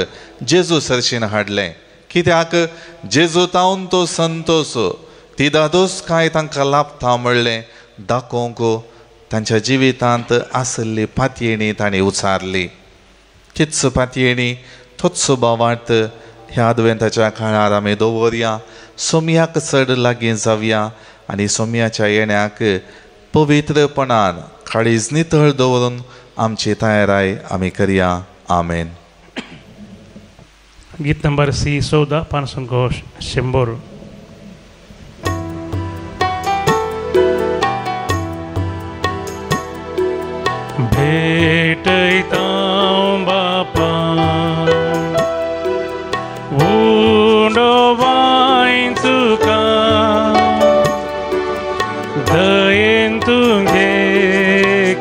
जेजू सरशीन हाडलें. कित्याक जेजूतावन तो संतोष ती दादोसकाय तांकां लाभता म्हणलें दाखोवंक तांच्या जिवितांत आसल्ली पातयेणी तांणी उचारली. कितसो पातयेणी, तोचसो भावार्थ ह्या अद्वेंताच्या काळार आमी दवरया. सोम्याक चड लागीं जावया आनी सोम्याच्या येण्याक पवित्रपणान काळीज नितळ दवरून आमची तयाराय आमी करया. आमेन. गीत नंबर C14 पानसंघोष 100. भेटैता बापा उडोवाय तुका दयेन तुगे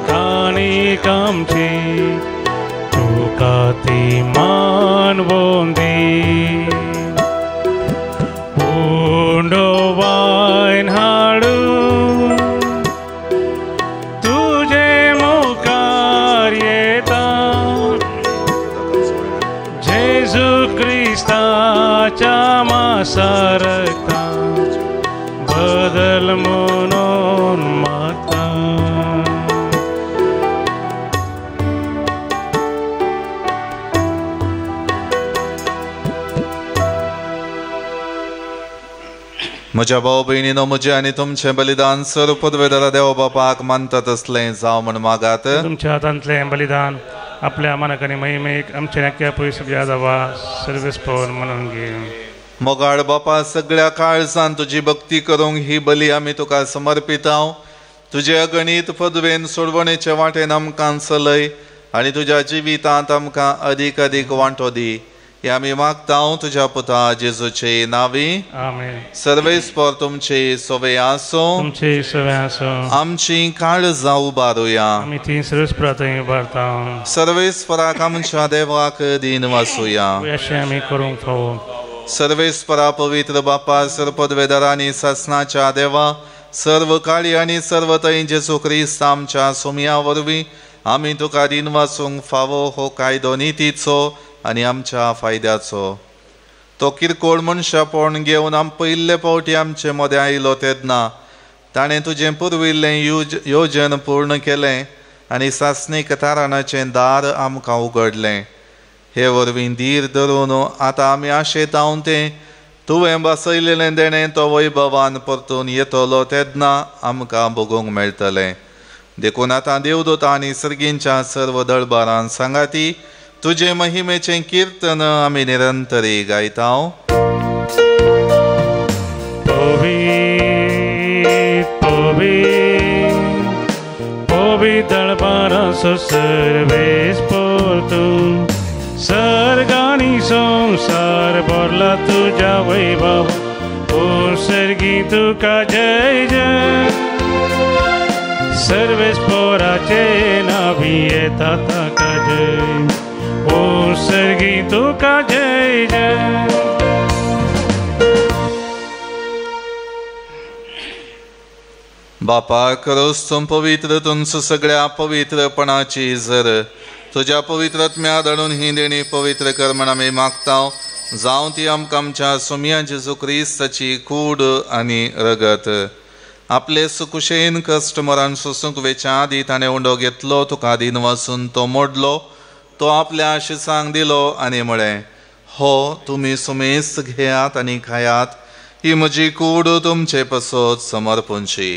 काणीक आमची तुका ती मानवून दी उडोवायन हाडून तुझे मुखार येता जेजू क्रिस्ताच्या मासारता बदल म्हणून मागता. म्हज्या भाव भयणीनो, म्हजे आनी तुमचें बलिदान सर्व पदवेदारा देव बापाक मानता तसलें जावं म्हण मागात. तुमच्या हातांतलें बलिदान आपल्या मनाक आनी महिमेक आमच्या नक्क्या पयस जावा सर्वेस पळोवन म्हणून घे. मोगाळ बापा, सगळ्या काळजान तुजी भक्ती करूंक ही बली आमी तुका समर्पितांव. तुजे अगणित पदवेन सोडवणेच्या वाटेन आमकां चलय आनी तुज्या जिवितांत आमकां अदीक अदीक वांटो दी. हे आमी मागतांव तुज्या पुता जेजूचे नांवी. आमेन. सर्वेस्पर तुमचे सोवे आसो. तुमचे सवे आसो. आमची काळजां उबारुया. आमी ती सर्वेस्परा थंय उबारता. सर्वेस्पराक आमच्या देवाक दिन वासुया. अशें आमी करूंक फावो. सर्वेस्परा पवित्र बापा, सर्व पदवेदार आनी सासणाच्या देवा, सर्व काळी आनी सर्व थंय जेजू क्रिस्त आमच्या सोमया वरवीं आमी तुका दिन वासूंक फावो हो कायदो नितीचो आनी आमच्या फायद्याचो. तो किरकोळ मनशापण घेवन पयले फावटी आमचे मदें आयलो तेन्ना ताणें तुजें पुरविल्लें योजन पूर्ण केलें आनी सासणीक तारणाचें दार आमकां उगडलें. हे वरवीं धीर धरून आतां आमी आशेतांव तें तुवें बसयलेलें देणें तो वैभवान परतून येतलो तेन्ना आमकां भोगूंक मेळटलें. देखून आतां देवदूतां आनी सर्गींच्या सर्व दळबारांत सांगाती तुजे महिमेचें कीर्तन आमी निरंतरी गायतांव. दळबारां सर्वेस परतून सर्गानी संसार भरला तुझ्या वैभव. ओ सर्गी तुका जय जय. सर्वेस्पराचे नावी येता ताका जय. ओ सर्गी तुका जय जय. बापा, करोस्तूम पवित्र तुमच सगळ्या पवित्रपणाची झर तुझ्या पवित्रत्म्या धडून ही देणी पवित्र कर म्हण आमी मागतांव. जावं ती आमकां आमच्या सोमया जेजू क्रिस्ताची कूड आनी रगत. आपले सुकुशेन कश्ट मरण सोसूंक वेच्या आदी ताणें उंडो घेतलो, तुका दिन वासून तो मोडलो, तो आपल्या आशिसांक दिलो आनी म्हळें, हो तुमी सुमेस्त घेयात आनी खायात, ही म्हजी कूड तुमचे पसोत समर्पूंची.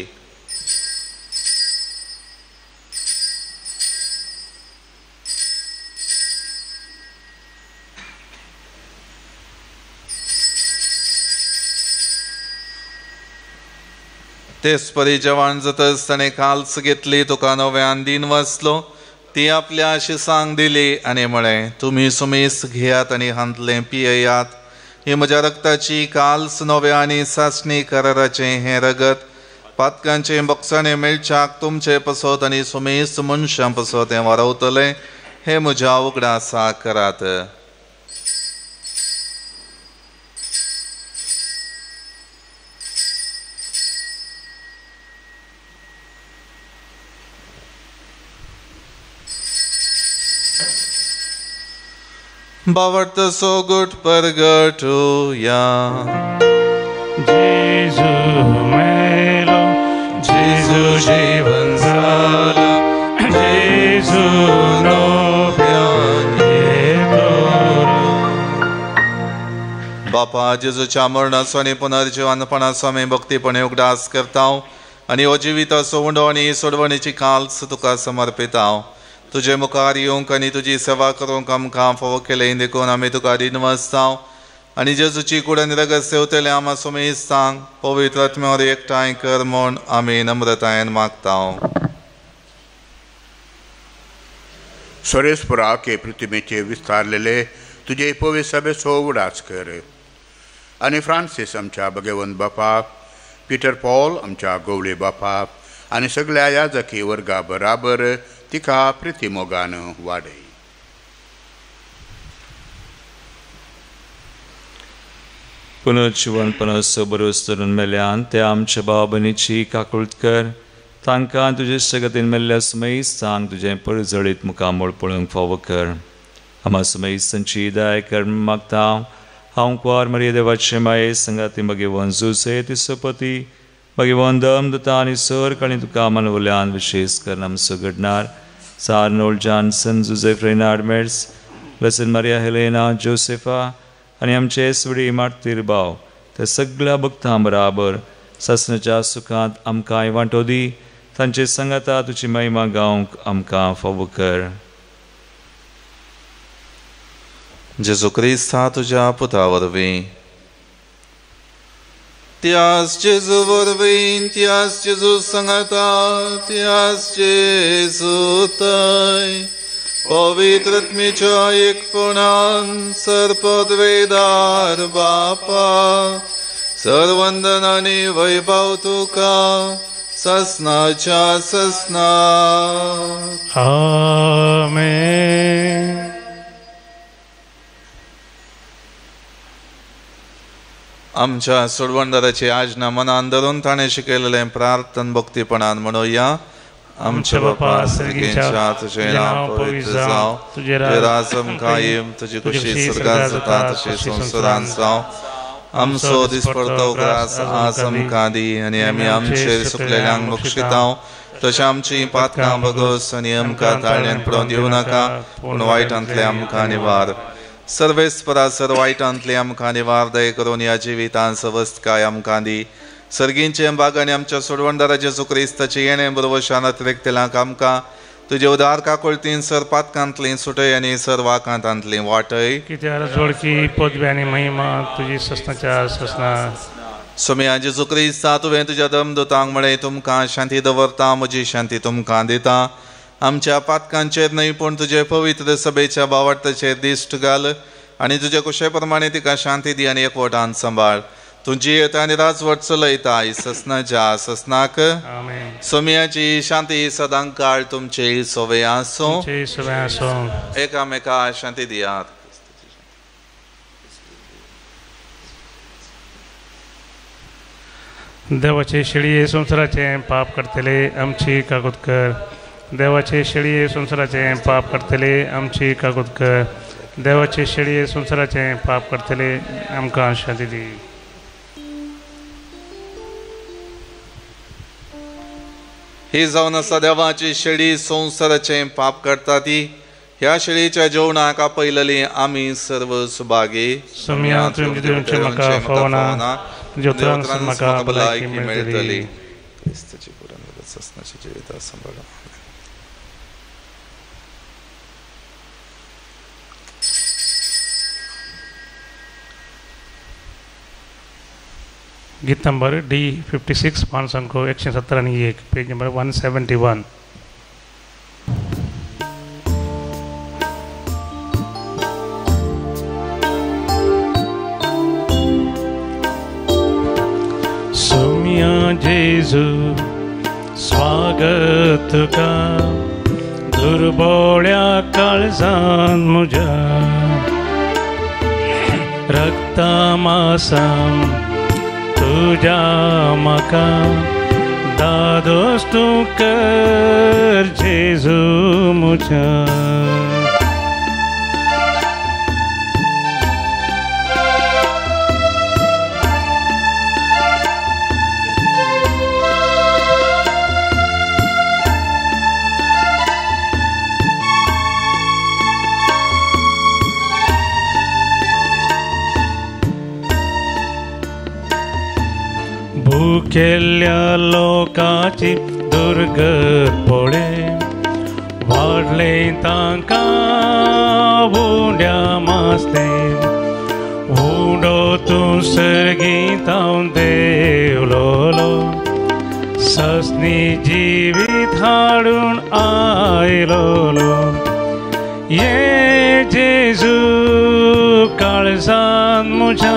तेच परी जेवण जातच ताणें काल्स घेतली, तुका नव्यान दिन वाचलो, ती आपल्या आशिसांक दिली आनी म्हळें, तुमी सुमेस्त घेयात आनी हांतलें पियेयात, ही म्हज्या रक्ताची काल्स नव्या आनी सासणी कराराचें हें रगत पातकांचें बक्षाणें मेळच्याक तुमचे पसोत आनी सुमेस्त मनशां पसोत हें वारवतलें. हे म्हज्या उगडासा करात. बावट सोगुट परगटूया. जेजू मेलो, जेजू जीवन झालं, जेजू नव्यान येतो. बापा, जेजूच्या मरणाचो आनी पुनर्जिवानपणाचो आमी भक्तीपणे उगडास करता. आनी हो जिविताचो उंडो आनी सोडवणेची काल्स तुका समर्पित हांव. तुजे मुखार येवंक आनी तुजी सेवा करूंक आमकां फावो केलें देखून आमी तुका दिनवस्तांव. आनी जेजूची कूड आनी रगत सेवतले आमा सुमेस्तांक पवित्र आत्म्यावर एकठांय कर म्हूण आमी नम्रतायेन मागतांव. सोरेस्पराके प्रतिमेचे विस्तारलेले तुजे पवित्र सभेचो उडाच कर. आनी फ्रांसीस आमच्या भगवंत बापाक, पिटर पॉल आमच्या गवळे बापाक आनी सगळ्या याजकी वर्गा बराबर तिका प्रतिमोगान वाडय. पुनर्जीवनपणाचो बरोस धरून मेल्यान ते आमच्या भाव भयणीची काकुळट कर. तांकां तुजे जगतीन मेल्ल्या सुमेस्तांक तुजें परजळीत मुखामोळ पळोवंक फावो कर. आमा सुमेस्तांची दया कर मागता. हांव कुंवार मरिया देवाचे माये संगाती भगवंत जुसे तिचो पती भगवंत दमदता आनी सर काणी तुका मनवल्यान विशेष कर आमचो घडणार सार्नोल्ड जॉन्सन, जुझेफ रेनार्ड मेड्स, ब्लेसेड मारिया हेलेना, जोसेफा आनी आमचे येसुडी मार्तीर भाव ते सगळ्या भक्तां बराबर ससनाच्या सुखांत आमकांय वांटो दी. तांचे संगता तुजी महिमा गावंक आमकां फावो कर. जेजू क्रिस्ता तुज्या पुता वरवीं त्याच जेजू वरवीं त्याच जेजू सांगता त्याच जेजू थंय पवित्र आत्म्याच्या एकपणान सर्पद्वेदार बापा सर्वंदन आनी वैभव तुका ससनाच्या ससना. आमेन. आमच्या सोडवणदाराची आज्ञा मनान धरून ताणें शिकयलेलें प्रार्थन भक्तीपणान म्हणुया. आमचे बापा सर्गीच्या तुजें नांव पवित्र जावं, तुजें राज कायम, तुजी कुशी स्वर्गांत जाता तशी संवसारांत जावं. आमचो दिसपडतो ग्रास आज आमकां दी आनी आमी आमचेर सुकलेल्यांक बक्षितांव. तशें आमची पातकां बगोस आनी आमकां ताळ्यान पडोवन दिवं नाका पूण वायटांतले आमकां निवार. सर्वेस्परा वायटांतले आमकां निवार दय करून ह्या जिवितांत सवस्तकाय आमकां दी. सर्गींचे भाग आनी आमच्या सोडवणदारा जेजू क्रिस्ताचे येणें बरोबर शानात रेखतेलांक आमकां तुजे उदार काकुळतीन सर पातकांतली सुटय आनी सर वाकांतांतली वाटय. कित्याक जोडकी पदवी आनी महिमा तुजी ससनाच्या ससना. सोम्या जेजू क्रिस्ता तुवें तुज्या दमदूतांक म्हळें तुमकां शांती दवरता, म्हजी शांती तुमकां दिता. आमच्या पातकांचेर न्हय पूण तुजे पवित्र सभेच्या भावार्थाचेर दिश्ट घाल आनी तुजे कुशे प्रमाणे तिका शांती दी आनी एकवटान सांबाळ. तुजी येता आनी राजवट चलयता ससनाच्या ससनाक. सोम्याची शांती सदां काळ तुमचे सोवे आसूं. एकामेका शांती दियात. देवाचे शेळये संसाराचे पाप करतले आमची काकूत कर. देवाचे शेळये संसाराचे पाप करतले आमची काकूत कर. देवाचे शेळये संसाराचे पाप करतले आमकां शांती दी. ही जावन आसा देवाची शेळी संसाराचे पाप करता ती. ह्या शेळीच्या जेवणाक आपयलेली आमी सर्व सुभागी. सोम्या तुमचे म्हाका फावना ज्योत्रांत म्हाका भलायकी मेळटली. क्रिस्ताची पुराण ससनाची जिवितां सांबाळ. गीत नंबर D56 पान संख्या 170 आणि 1 पेज नंबर 171. सोम्या जेजू स्वागत का दुर्बोळ्या काळजान म्हज्या रक्ता मासाम तुझ्या म्हाका दादोस तूं कर जेजू म्हज्या. केल्ल्या लोकाची दुर्गत पळे वाडले तांकां उंड्या मासते उंडो तूं सर्गीतां देवलोलो ससनी जिवीत हाडून आयलोलो ये जेजू काळजांत म्हज्या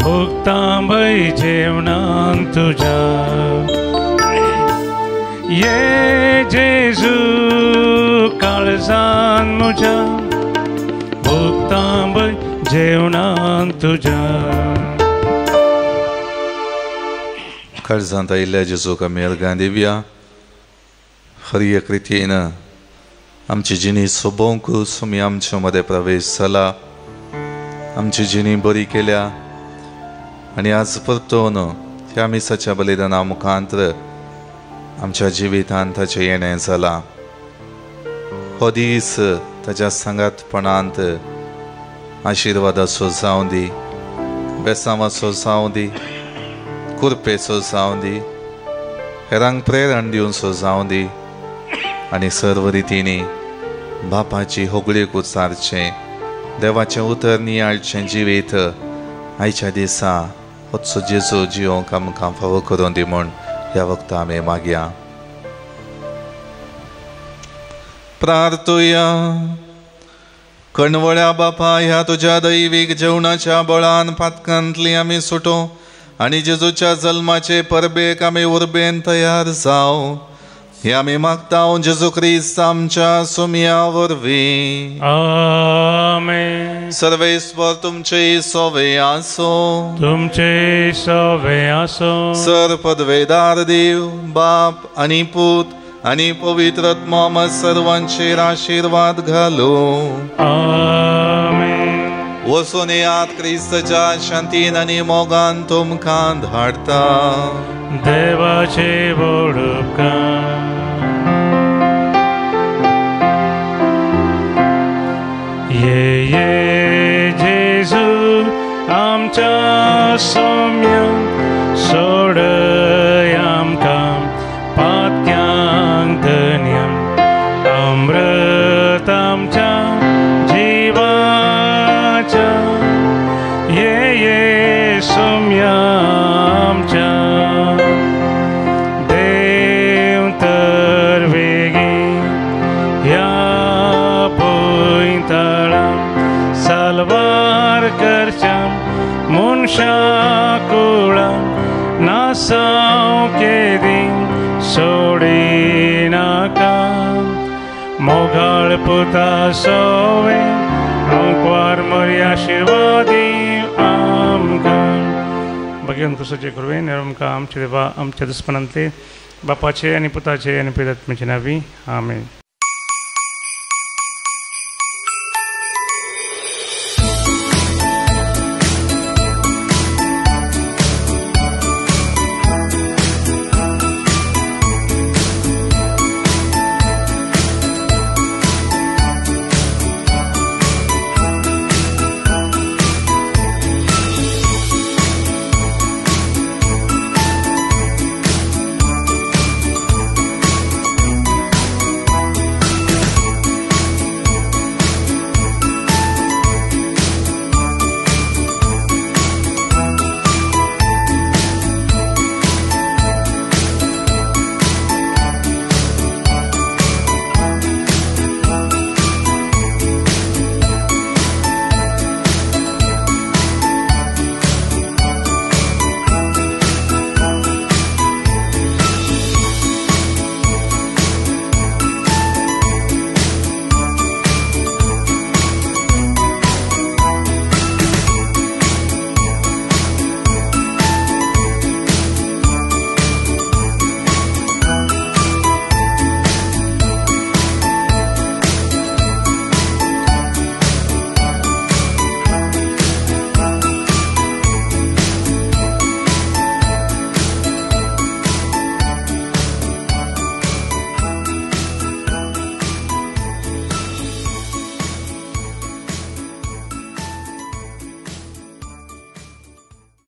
भुगतां भय जेवणांत तुज्या ये जेजू काळजांत म्हज्या भुगतां भय जेवणांत तुज्या काळजांत आयिल्ल्या जेजूक आमी अर्गां दिवया. खरी एक रितीन आमची जिणी सोबोंक तुमी आमचे मदें प्रवेश जाला, आमची जिणी बरी केल्या आनी आज परतून ह्या मिसाच्या बलिदाना मुखांतर आमच्या जिवितांत ताचें येणें जालां. हो दीस ताच्या सांगातपणांत आशिर्वादाचो जावं दी, बेसांवाचो जावं दी, कुरपेचो जावं दी, हेरांक प्रेरण दिवचो जावं दी आनी सर्व रितींनी बापाची होगळीक उचारचें, देवाचें उतर नियाळचें जिवीत आयच्या दिसा होचो जेजू जिवोवंक आमकां फावो करून दी म्हूण ह्या वक्ता आमी मागया. प्रार्थुया. कणवळ्या बापा, ह्या तुज्या दैवीक जेवणाच्या बळान पातकांतली आमी सुटो आनी जेजूच्या जल्माचे परबेक आमी उर्बेन तयार जावं, हे आमी मागता जेजू क्रिस्त आमच्या सुमया वरवीं. आमेन. सर्वेस्वर तुमचे सोवे आसो, तुमचे सोवे आसो. सर पदवेदार देव बाप आनी पूत आनी पवित्र आत्मा सर्वांचेर आशीर्वाद घालो. आमेन. वचून येयात क्रिस्ताच्या शांतीन आनी मोगान तुमकां धाडटा. देवाचे व्हड उपकार. ये जेजू आमच्या सोम्या सोडय आमकां पातक्यांक धन्य अमृत आमच्या जिवाच्या. ये सोम्या आमच्या देव तर वेगीं ह्या पयताळा सालवार करच्या मनशा कुळा नासांव केदी सोडी नाका. मोगाळ पुता सोवे अंकवार मरी आशिर्वादी आमकां भगवान कुसोचे करुवेन आमकां आमचे देवा आमच्या दुस्मनांतले बापाचे आनी पुताचे आनी पवित्र आत्म्याचे नांवी. आमेन.